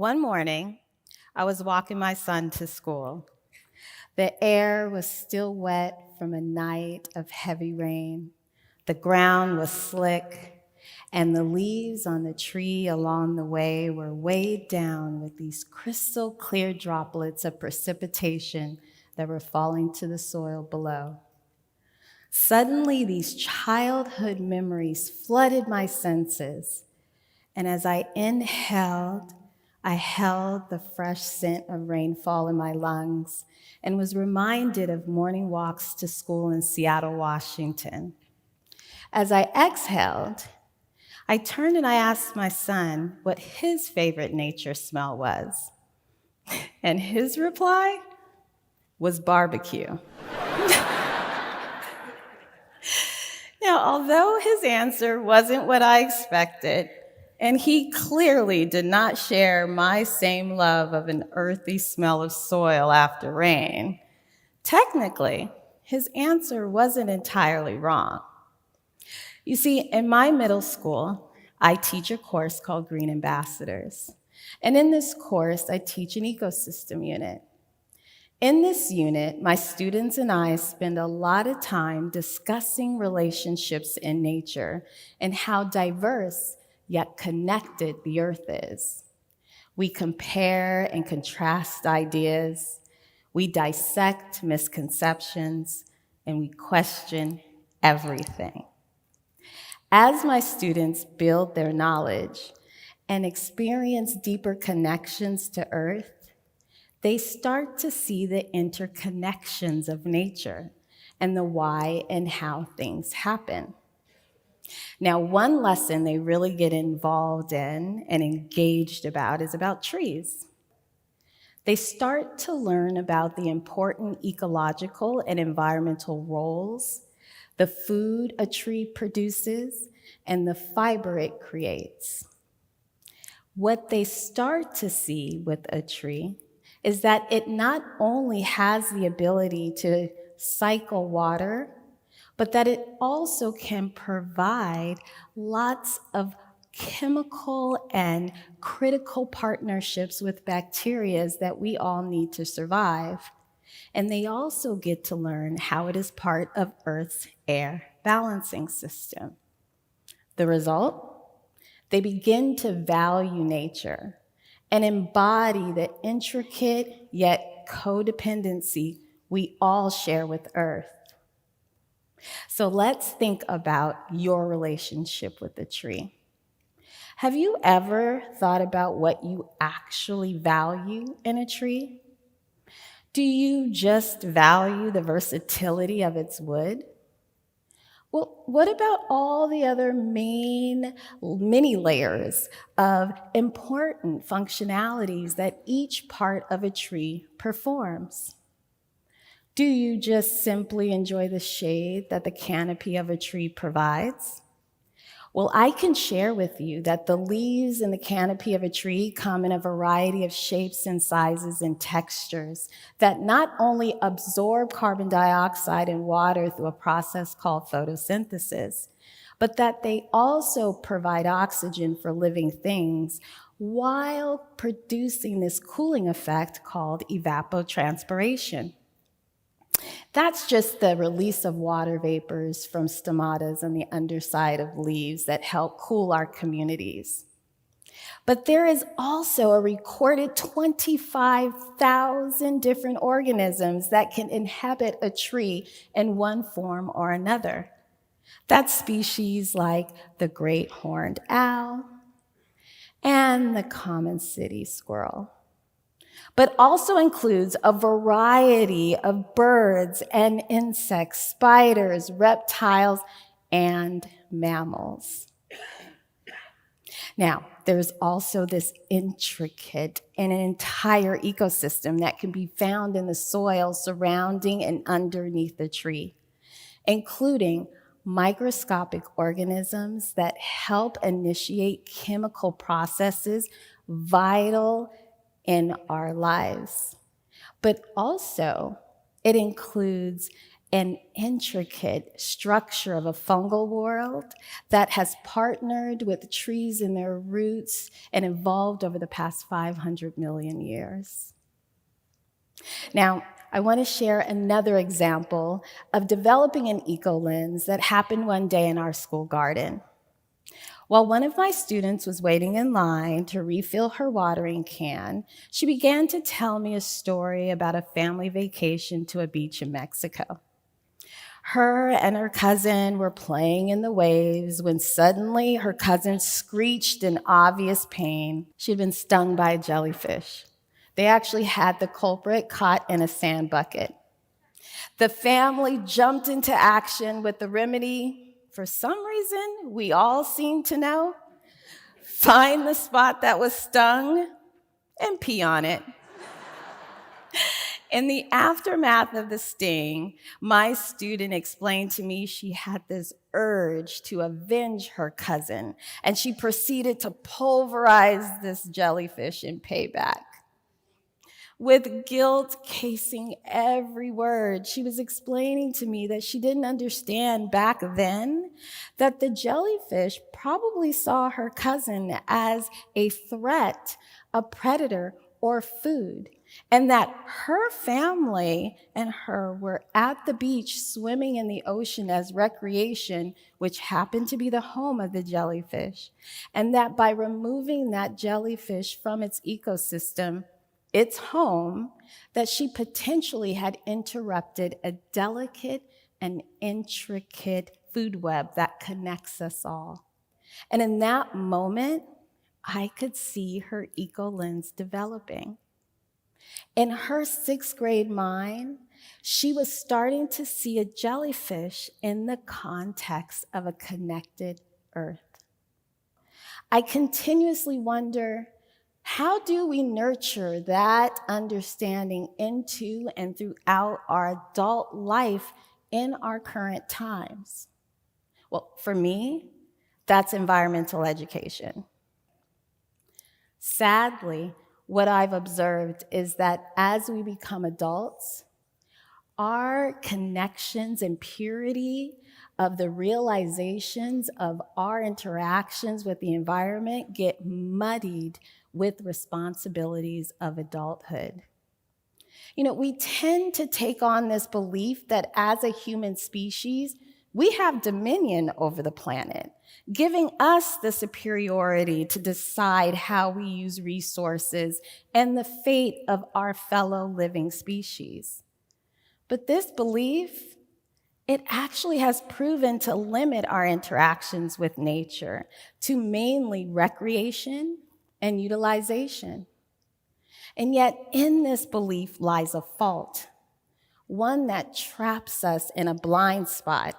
One morning, I was walking my son to school. The air was still wet from a night of heavy rain. The ground was slick, and the leaves on the tree along the way were weighed down with these crystal clear droplets of precipitation that were falling to the soil below. Suddenly, these childhood memories flooded my senses, and as I inhaled, I held the fresh scent of rainfall in my lungs and was reminded of morning walks to school in Seattle, Washington. As I exhaled, I turned and I asked my son what his favorite nature smell was. And his reply was barbecue. Now, although his answer wasn't what I expected, and he clearly did not share my same love of an earthy smell of soil after rain, technically, his answer wasn't entirely wrong. You see, in my middle school, I teach a course called Green Ambassadors. And in this course, I teach an ecosystem unit. In this unit, my students and I spend a lot of time discussing relationships in nature and how diverse yet connected the earth is. We compare and contrast ideas, we dissect misconceptions, and we question everything. As my students build their knowledge and experience deeper connections to earth, they start to see the interconnections of nature and the why and how things happen. Now, one lesson they really get involved in and engaged about is about trees. They start to learn about the important ecological and environmental roles, the food a tree produces, and the fiber it creates. What they start to see with a tree is that it not only has the ability to cycle water, but that it also can provide lots of chemical and critical partnerships with bacteria that we all need to survive. And they also get to learn how it is part of Earth's air balancing system. The result? They begin to value nature and embody the intricate yet codependency we all share with Earth. So let's think about your relationship with the tree. Have you ever thought about what you actually value in a tree? Do you just value the versatility of its wood? Well, what about all the other many layers of important functionalities that each part of a tree performs? Do you just simply enjoy the shade that the canopy of a tree provides? Well, I can share with you that the leaves in the canopy of a tree come in a variety of shapes and sizes and textures that not only absorb carbon dioxide and water through a process called photosynthesis, but that they also provide oxygen for living things while producing this cooling effect called evapotranspiration. That's just the release of water vapors from stomatas on the underside of leaves that help cool our communities. But there is also a recorded 25,000 different organisms that can inhabit a tree in one form or another. That's species like the great horned owl and the common city squirrel, but also includes a variety of birds and insects, spiders, reptiles, and mammals. Now, there's also this intricate and an entire ecosystem that can be found in the soil surrounding and underneath the tree, including microscopic organisms that help initiate chemical processes vital in our lives. But also, it includes an intricate structure of a fungal world that has partnered with trees in their roots and evolved over the past 500 million years. Now, I want to share another example of developing an eco-lens that happened one day in our school garden. While one of my students was waiting in line to refill her watering can, she began to tell me a story about a family vacation to a beach in Mexico. Her and her cousin were playing in the waves when suddenly her cousin screeched in obvious pain. She had been stung by a jellyfish. They actually had the culprit caught in a sand bucket. The family jumped into action with the remedy, for some reason we all seem to know: find the spot that was stung and pee on it. In the aftermath of the sting, my student explained to me she had this urge to avenge her cousin, and she proceeded to pulverize this jellyfish in payback. With guilt casing every word, she was explaining to me that she didn't understand back then that the jellyfish probably saw her cousin as a threat, a predator, or food, and that her family and her were at the beach swimming in the ocean as recreation, which happened to be the home of the jellyfish, and that by removing that jellyfish from its ecosystem, its home, that she potentially had interrupted a delicate and intricate food web that connects us all. And in that moment, I could see her eco-lens developing. In her 6th grade mind, she was starting to see a jellyfish in the context of a connected earth. I continuously wonder, how do we nurture that understanding into and throughout our adult life in our current times? Well, for me, that's environmental education. Sadly, what I've observed is that as we become adults, our connections and purity of the realizations of our interactions with the environment get muddied with responsibilities of adulthood. We tend to take on this belief that as a human species, we have dominion over the planet, giving us the superiority to decide how we use resources and the fate of our fellow living species. But this belief, it actually has proven to limit our interactions with nature to mainly recreation and utilization. And yet in this belief lies a fault, one that traps us in a blind spot.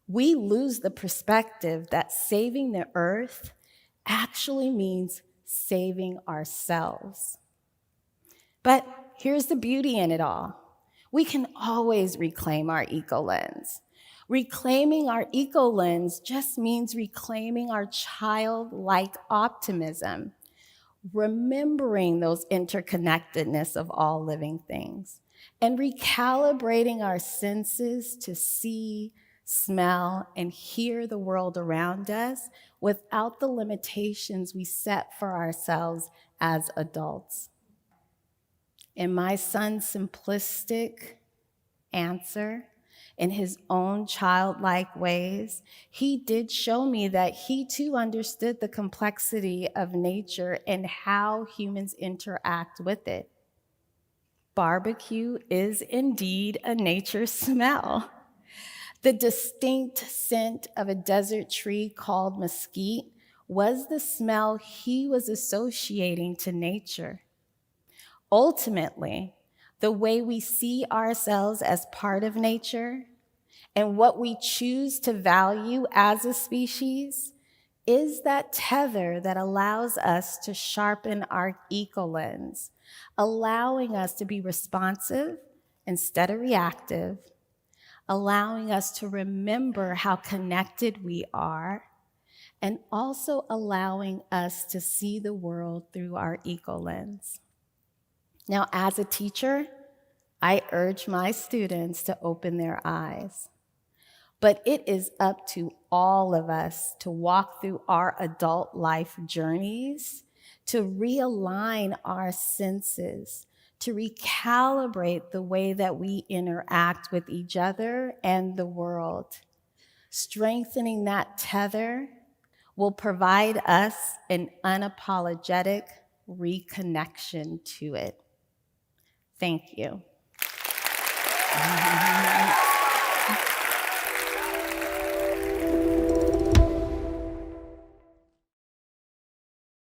We lose the perspective that saving the earth actually means saving ourselves. But here's the beauty in it all. We can always reclaim our eco-lens. Reclaiming our eco-lens just means reclaiming our childlike optimism, remembering those interconnectedness of all living things, and recalibrating our senses to see, smell, and hear the world around us without the limitations we set for ourselves as adults. In my son's simplistic answer, in his own childlike ways, he did show me that he too understood the complexity of nature and how humans interact with it. Barbecue is indeed a nature smell. The distinct scent of a desert tree called mesquite was the smell he was associating to nature. Ultimately, the way we see ourselves as part of nature and what we choose to value as a species is that tether that allows us to sharpen our eco-lens, allowing us to be responsive instead of reactive, allowing us to remember how connected we are, and also allowing us to see the world through our eco-lens. Now, as a teacher, I urge my students to open their eyes. But it is up to all of us to walk through our adult life journeys, to realign our senses, to recalibrate the way that we interact with each other and the world. Strengthening that tether will provide us an unapologetic reconnection to it. Thank you.